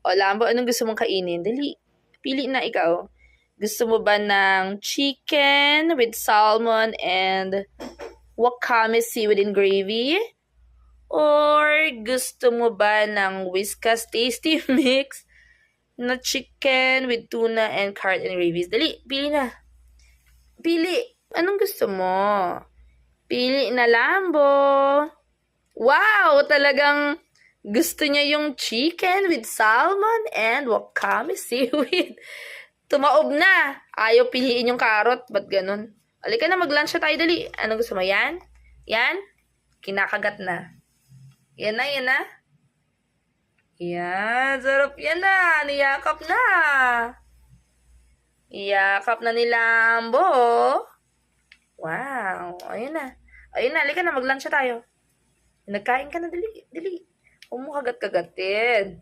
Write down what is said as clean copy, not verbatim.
O, Lambo, anong gusto mong kainin? Dali, pili na ikaw. Gusto mo ba ng chicken with salmon and wakame seaweed in gravy? Or gusto mo ba ng Whiskas Tasty Mix na chicken with tuna and carrot and gravy? Dali, pili na. Pili. Anong gusto mo? Pili na, Lambo. Wow! Talagang gusto niya yung chicken with salmon and wakame seaweed. Tumaob na. Ayaw piliin yung carrot. Ba't ganun? Halika na, mag-lunch na tayo, dali. Ano gusto mo? Yan? Yan? Kinakagat na. Yan na, yan na. Yan. Sarap yan na. Niyakap na. Iyakap na ni Lambo. Wow. Ayun na. Ayun na, halika na, mag-lunch na tayo. Nagkain ka na, dali. Dali. Huwag mo kagat-kagatin.